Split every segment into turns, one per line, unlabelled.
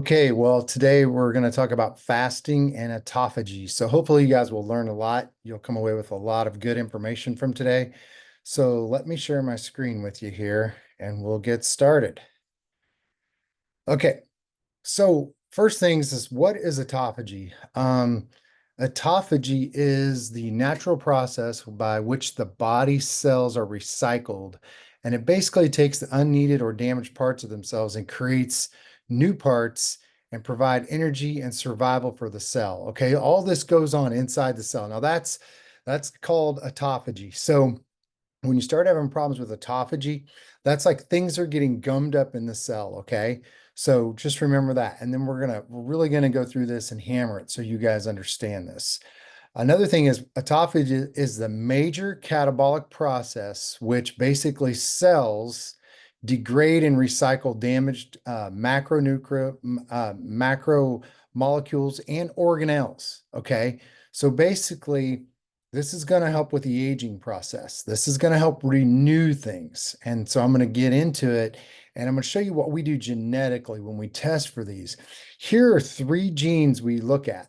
Okay, well, today we're going to talk about fasting and autophagy. So hopefully you guys will learn a lot. You'll come away with a lot of good information from today. So let me share my screen with you here and we'll get started. Okay, so first things is what is autophagy? Autophagy is the natural process by which the body cells are recycled, and it basically takes the unneeded or damaged parts of themselves and creates new parts and provide energy and survival for the cell. Okay, all this goes on inside the cell. Now that's called autophagy. So when you start having problems with autophagy, that's like things are getting gummed up in the cell, okay? So just remember that. And then we're really gonna go through this and hammer it so you guys understand this. Another thing is autophagy is the major catabolic process, which basically cells degrade and recycle damaged macromolecules and organelles, okay? So basically, this is going to help with the aging process. This is going to help renew things. And so I'm going to get into it and I'm going to show you what we do genetically when we test for these. Here are three genes we look at.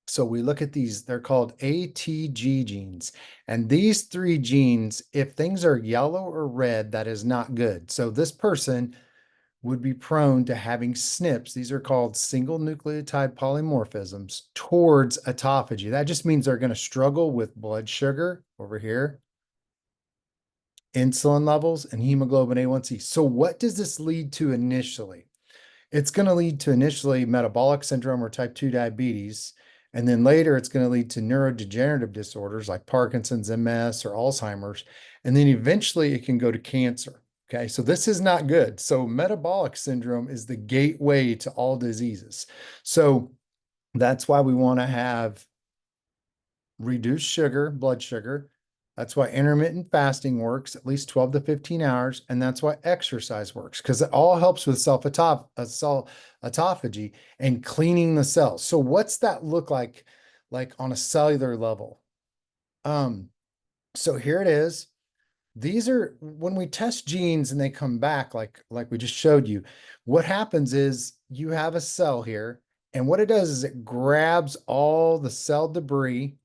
So we look at these, they're called ATG genes. And these three genes, if things are yellow or red, that is not good. So this person would be prone to having SNPs. These are called single nucleotide polymorphisms towards autophagy. That just means they're going to struggle with blood sugar over here, insulin levels, and hemoglobin A1C. So what does this lead to initially? It's going to lead to initially metabolic syndrome or type 2 diabetes. And then later it's going to lead to neurodegenerative disorders like Parkinson's, MS, or Alzheimer's. And then eventually it can go to cancer. Okay, so this is not good. So metabolic syndrome is the gateway to all diseases. So that's why we want to have reduced sugar, blood sugar. That's why intermittent fasting works, at least 12 to 15 hours. And that's why exercise works, because it all helps with autophagy and cleaning the cells. So what's that look like on a cellular level? So here it is. These are when we test genes and they come back like we just showed you, what happens is you have a cell here, and what it does is it grabs all the cell debris,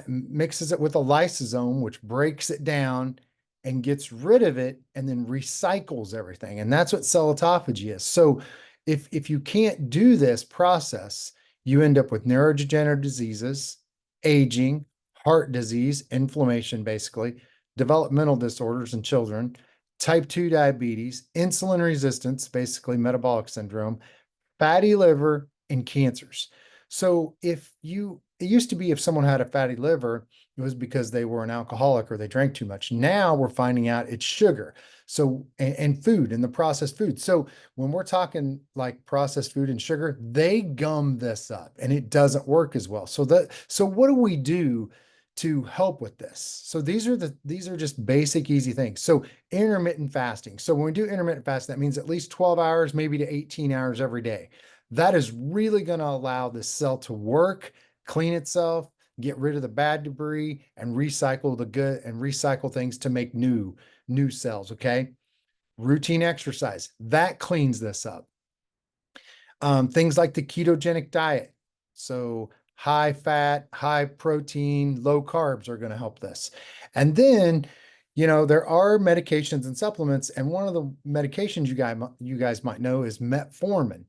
mixes it with a lysosome, which breaks it down and gets rid of it and then recycles everything. And that's what cell autophagy is. So if you can't do this process, you end up with neurodegenerative diseases, aging, heart disease, inflammation, basically, developmental disorders in children, type 2 diabetes, insulin resistance, basically metabolic syndrome, fatty liver, and cancers. So it used to be if someone had a fatty liver, it was because they were an alcoholic or they drank too much. Now we're finding out it's sugar. So, and food and the processed food. So when we're talking like processed food and sugar, they gum this up and it doesn't work as well. So what do we do to help with this? So these are just basic, easy things. So intermittent fasting. So when we do intermittent fasting, that means at least 12 hours, maybe to 18 hours every day. That is really going to allow the cell to work, clean itself, get rid of the bad debris, and recycle the good and recycle things to make new cells. Okay. Routine exercise that cleans this up. Things like the ketogenic diet. So high fat, high protein, low carbs are going to help this. And then, there are medications and supplements, and one of the medications you guys might know is metformin.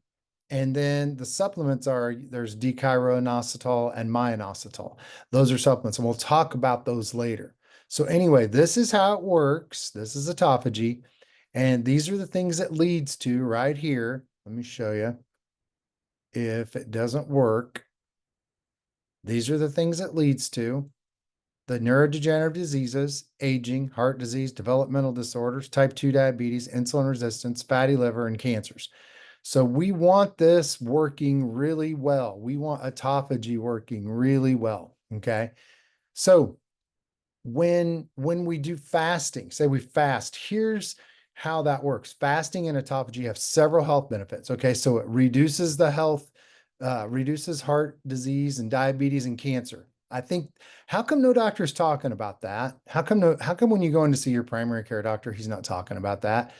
And then the supplements there's D-chiroinositol and myoinositol. Those are supplements, and we'll talk about those later. So anyway, this is how it works. This is autophagy. And these are the things it leads to right here. Let me show you. If it doesn't work, these are the things it leads to: the neurodegenerative diseases, aging, heart disease, developmental disorders, type 2 diabetes, insulin resistance, fatty liver, and cancers. So we want this working really well. We want autophagy working really well. Okay. So when we do fasting, say we fast, here's how that works. Fasting and autophagy have several health benefits. Okay. So it reduces heart disease and diabetes and cancer. I think, how come no doctor is talking about that? How come when you go in to see your primary care doctor, he's not talking about that?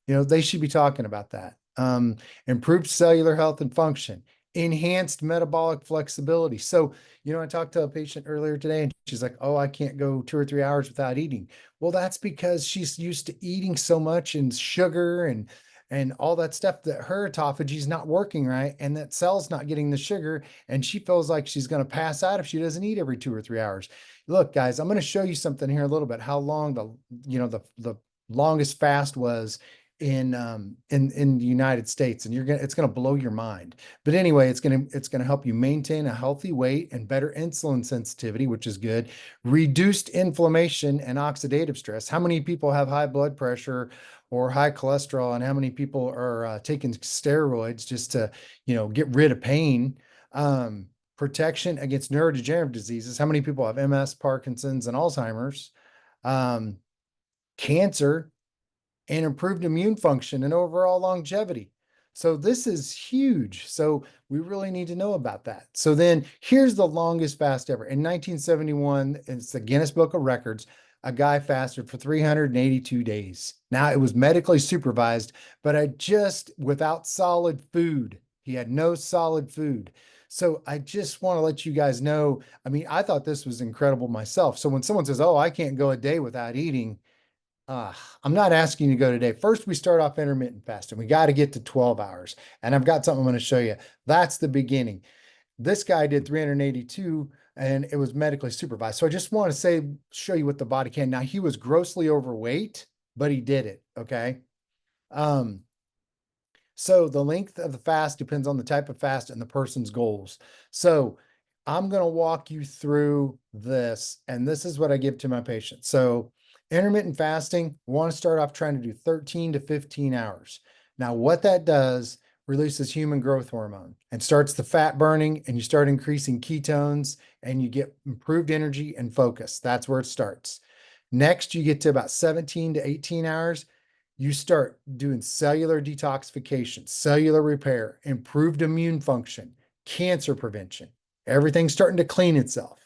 They should be talking about that. um, improved cellular health and function, enhanced metabolic flexibility. So, I talked to a patient earlier today and she's like, oh, I can't go 2 or 3 hours without eating. Well, that's because she's used to eating so much and sugar and all that stuff that her autophagy is not working right, and that cell's not getting the sugar, and she feels like she's going to pass out if she doesn't eat every 2 or 3 hours. Look, guys, I'm going to show you something here a little bit, how long the longest fast was in the United States, and it's gonna blow your mind. But anyway, it's gonna help you maintain a healthy weight and better insulin sensitivity, which is good. Reduced inflammation and oxidative stress. How many people have high blood pressure or high cholesterol, and how many people are taking steroids just to get rid of pain? Protection against neurodegenerative diseases. How many people have MS, Parkinson's, and Alzheimer's? Um, Cancer, and improved immune function and overall longevity. So this is huge. So we really need to know about that. So then here's the longest fast ever. In 1971, it's the Guinness Book of Records. A guy fasted for 382 days. Now it was medically supervised, but without solid food. He had no solid food. So I just want to let you guys know. I mean, I thought this was incredible myself. So when someone says, oh, I can't go a day without eating, I'm not asking you to go today. First, we start off intermittent fasting. We got to get to 12 hours. And I've got something I'm going to show you. That's the beginning. This guy did 382 and it was medically supervised. So I just want to show you what the body can. Now, he was grossly overweight, but he did it. Okay. Um, so the length of the fast depends on the type of fast and the person's goals. So I'm going to walk you through this, and this is what I give to my patients. So intermittent fasting, we want to start off trying to do 13 to 15 hours. Now, what that does, releases human growth hormone and starts the fat burning, and you start increasing ketones and you get improved energy and focus. That's where it starts. Next, you get to about 17 to 18 hours. You start doing cellular detoxification, cellular repair, improved immune function, cancer prevention. Everything's starting to clean itself.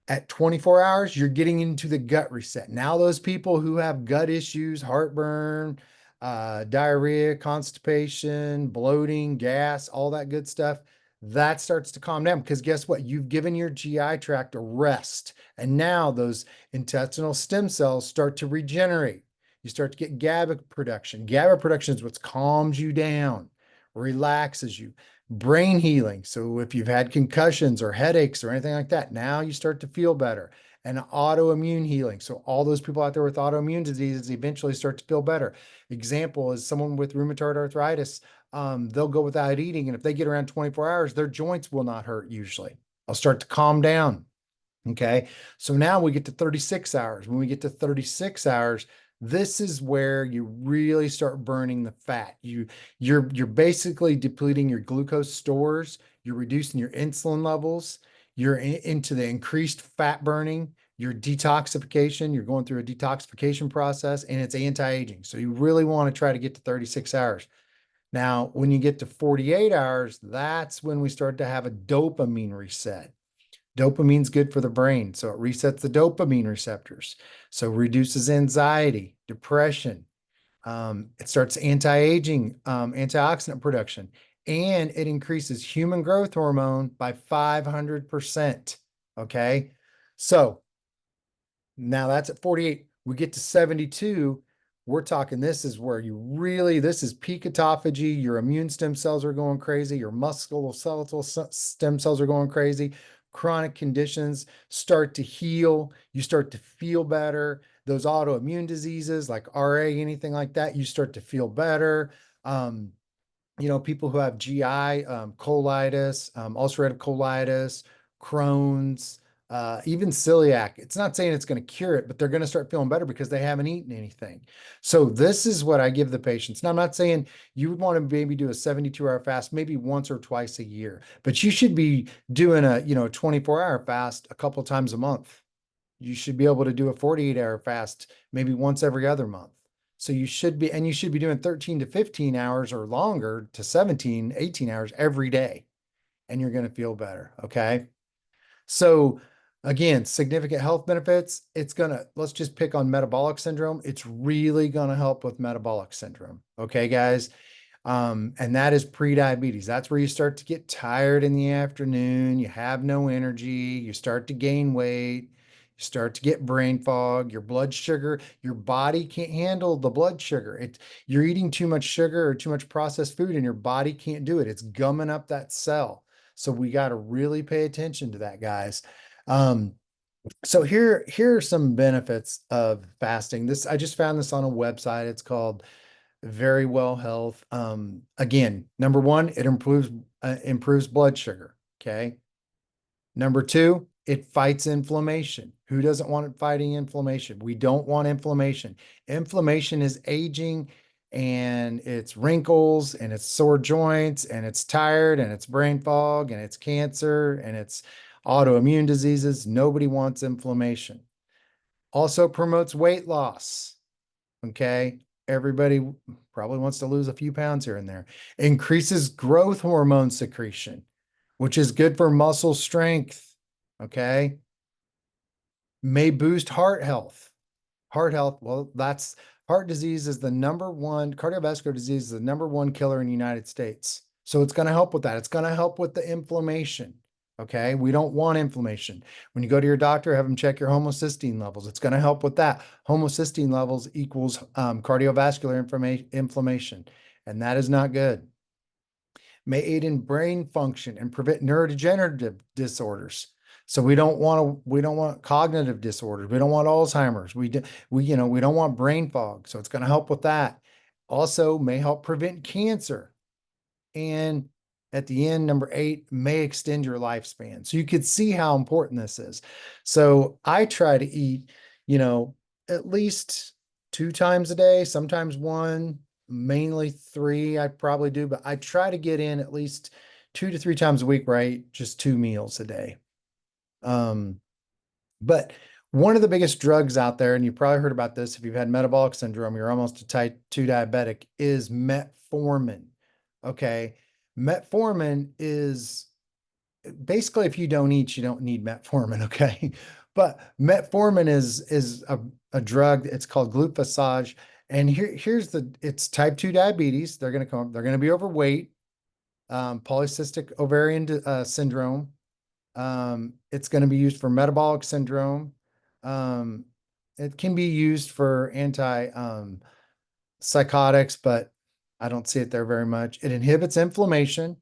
At 24 hours, you're getting into the gut reset. Now, those people who have gut issues, heartburn, diarrhea, constipation, bloating, gas, all that good stuff, that starts to calm down, because guess what? You've given your GI tract a rest. And now those intestinal stem cells start to regenerate. You start to get GABA production. GABA production is what calms you down, relaxes you. Brain healing. So if you've had concussions or headaches or anything like that, now you start to feel better. And autoimmune healing. So all those people out there with autoimmune diseases eventually start to feel better. Example is someone with rheumatoid arthritis. They'll go without eating, and if they get around 24 hours, their joints will not hurt usually. They'll start to calm down. Okay. So now we get to 36 hours. When we get to 36 hours, this is where you really start burning the fat. You're basically depleting your glucose stores. You're reducing your insulin levels. You're into the increased fat burning, your detoxification. You're going through a detoxification process, and it's anti-aging. So you really want to try to get to 36 hours. Now, when you get to 48 hours, that's when we start to have a dopamine reset. Dopamine's good for the brain, so it resets the dopamine receptors. So reduces anxiety, depression. It starts anti-aging, antioxidant production, and it increases human growth hormone by 500%. Okay. So now that's at 48. We get to 72. We're talking, this is where this is peak autophagy. Your immune stem cells are going crazy. Your musculoskeletal stem cells are going crazy. Chronic conditions start to heal. You start to feel better. Those autoimmune diseases like RA, anything like that, you start to feel better. People who have GI, colitis, ulcerative colitis, Crohn's, even celiac. It's not saying it's going to cure it, but they're going to start feeling better because they haven't eaten anything. So this is what I give the patients. Now, I'm not saying you would want to maybe do a 72-hour fast, maybe once or twice a year, but you should be doing a 24-hour fast a couple times a month. You should be able to do a 48-hour fast maybe once every other month. So you should be doing 13 to 15 hours or longer to 17, 18 hours every day, and you're going to feel better. Okay. So Again, significant health benefits. It's gonna, let's just pick on metabolic syndrome. It's really gonna help with metabolic syndrome. Okay, guys. And that is pre-diabetes. That's where you start to get tired in the afternoon. You have no energy. You start to gain weight. You start to get brain fog. Your blood sugar, your body can't handle the blood sugar. You're eating too much sugar or too much processed food, and your body can't do it. It's gumming up that cell. So we got to really pay attention to that, guys. Um, so here are some benefits of fasting. This I just found this on a website. It's called Very Well Health. Again, number one, it improves blood sugar. Okay. Number two, it fights inflammation. Who doesn't want it fighting inflammation? We don't want inflammation. Inflammation is aging, and it's wrinkles, and it's sore joints, and it's tired, and it's brain fog, and it's cancer, and it's autoimmune diseases. Nobody wants inflammation. Also promotes weight loss. Okay. Everybody probably wants to lose a few pounds here and there. Increases growth hormone secretion, which is good for muscle strength. Okay. May boost heart health. Heart health, well, that's heart disease is the number one, cardiovascular disease is the number one killer in the United States. So it's going to help with that. It's going to help with the inflammation. Okay. We don't want inflammation. When you go to your doctor, have them check your homocysteine levels. It's going to help with that. Homocysteine levels equals cardiovascular inflammation, and that is not good. May aid in brain function and prevent neurodegenerative disorders. So we don't want cognitive disorders. We don't want Alzheimer's. We don't want brain fog. So it's going to help with that. Also may help prevent cancer. And at the end, number 8, may extend your lifespan. So you could see how important this is. So I try to eat, at least 2 times a day, sometimes 1, mainly 3. I probably do, but I try to get in at least 2 to 3 times a week, right? Just 2 meals a day. But one of the biggest drugs out there, and you probably heard about this if you've had metabolic syndrome, you're almost a type 2 diabetic, is metformin. Okay. Metformin is basically, if you don't eat, you don't need metformin. Okay. But metformin is a drug. It's called glucophage. And it's type 2 diabetes. They're going to be overweight, polycystic ovarian syndrome. It's going to be used for metabolic syndrome. Um, it can be used for psychotics, but I don't see it there very much. It inhibits inflammation,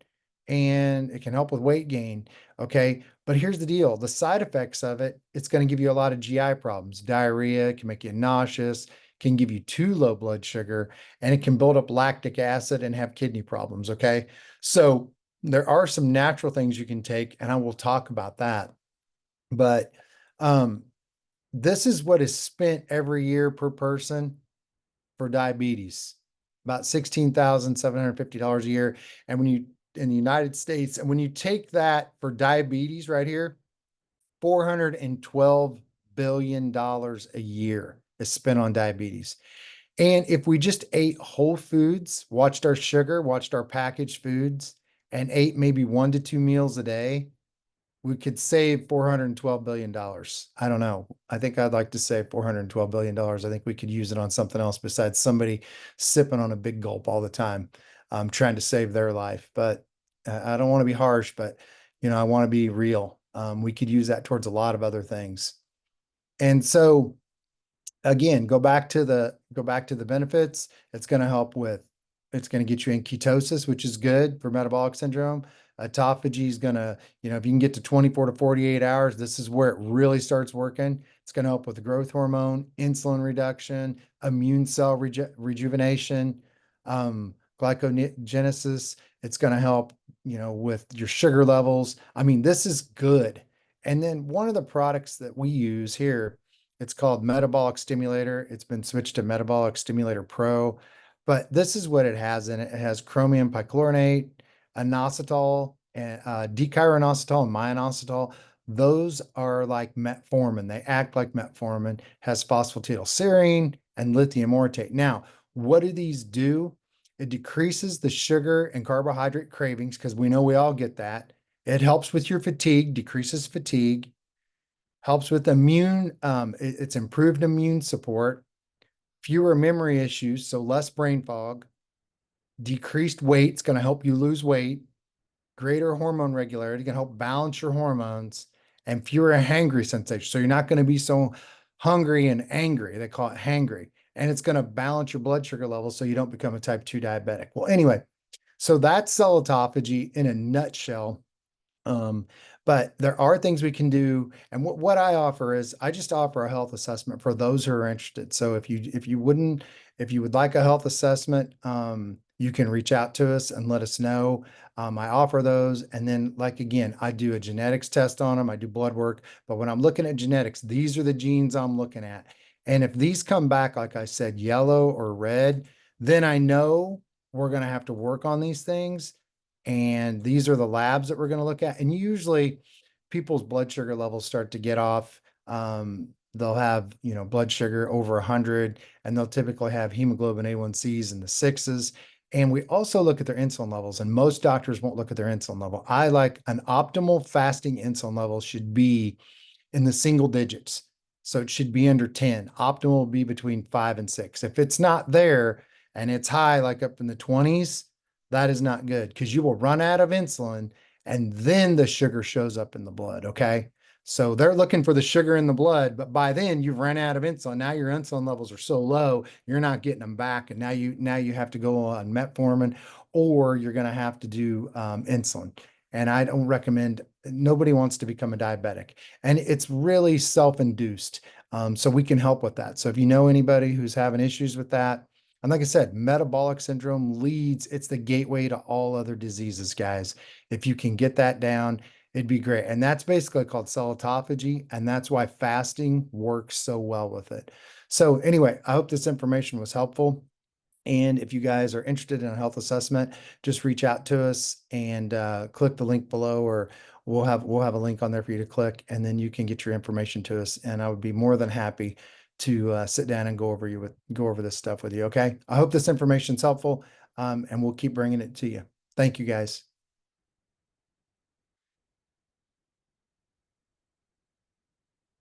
and it can help with weight gain. Okay. But here's the deal. The side effects of it, it's going to give you a lot of GI problems. Diarrhea can make you nauseous, can give you too low blood sugar, and it can build up lactic acid and have kidney problems. Okay. So there are some natural things you can take, and I will talk about that. But this is what is spent every year per person for diabetes, about $16,750 a year. And when you in the United States, and when you take that for diabetes right here, $412 billion a year is spent on diabetes. And if we just ate whole foods, watched our sugar, watched our packaged foods, and ate maybe 1 to 2 meals a day, we could save $412 billion. I don't know. I think I'd like to save $412 billion. I think we could use it on something else besides somebody sipping on a big gulp all the time, trying to save their life. But I don't want to be harsh, but I want to be real. We could use that towards a lot of other things. And so again, go back to the benefits. It's going to get you in ketosis, which is good for metabolic syndrome. Autophagy is going to, if you can get to 24 to 48 hours, this is where it really starts working. It's going to help with the growth hormone, insulin reduction, immune cell rejuvenation, glycogenesis. It's going to help, with your sugar levels. I mean, this is good. And then one of the products that we use here, it's called Metabolic Stimulator. It's been switched to Metabolic Stimulator Pro, but this is what it has in it. It has chromium pichlorate, inositol, and dechiroinositol and myoinositol. Those are like metformin. They act like metformin, has phosphatidylserine and lithium orotate. Now, what do these do? It decreases the sugar and carbohydrate cravings, because we know we all get that. It helps with your fatigue, decreases fatigue, helps with immune, it's improved immune support, fewer memory issues, so less brain fog, decreased weight, it's going to help you lose weight, greater hormone regularity, can help balance your hormones, and fewer hangry sensations. So you're not going to be so hungry and angry. They call it hangry. And it's going to balance your blood sugar levels so you don't become a type 2 diabetic. Well, anyway, so that's cell autophagy in a nutshell. Um, but there are things we can do. And what I offer is I just offer a health assessment for those who are interested. So if you would like a health assessment, you can reach out to us and let us know. I offer those. And then like, again, I do a genetics test on them. I do blood work, but when I'm looking at genetics, these are the genes I'm looking at. And if these come back, like I said, yellow or red, then I know we're going to have to work on these things, and these are the labs that we're going to look at. And usually people's blood sugar levels start to get off. They'll have, blood sugar over 100, and they'll typically have hemoglobin A1Cs in the sixes. And we also look at their insulin levels, and most doctors won't look at their insulin level. I like an optimal fasting insulin level should be in the single digits. So it should be under 10. Optimal will be between 5 and 6. If it's not there and it's high, like up in the 20s, that is not good because you will run out of insulin and then the sugar shows up in the blood. Okay. So they're looking for the sugar in the blood, but by then you've run out of insulin. Now your insulin levels are so low, you're not getting them back. And now you have to go on metformin, or you're going to have to do insulin. And I don't recommend, nobody wants to become a diabetic. And it's really self-induced. So we can help with that. So if you know anybody who's having issues with that, and like I said, metabolic syndrome it's the gateway to all other diseases, guys. If you can get that down, it'd be great. And that's basically called cell autophagy. And that's why fasting works so well with it. So anyway, I hope this information was helpful. And if you guys are interested in a health assessment, just reach out to us and click the link below, or we'll have a link on there for you to click, and then you can get your information to us. And I would be more than happy to sit down and go over this stuff with you. Okay. I hope this information is helpful, and we'll keep bringing it to you. Thank you, guys.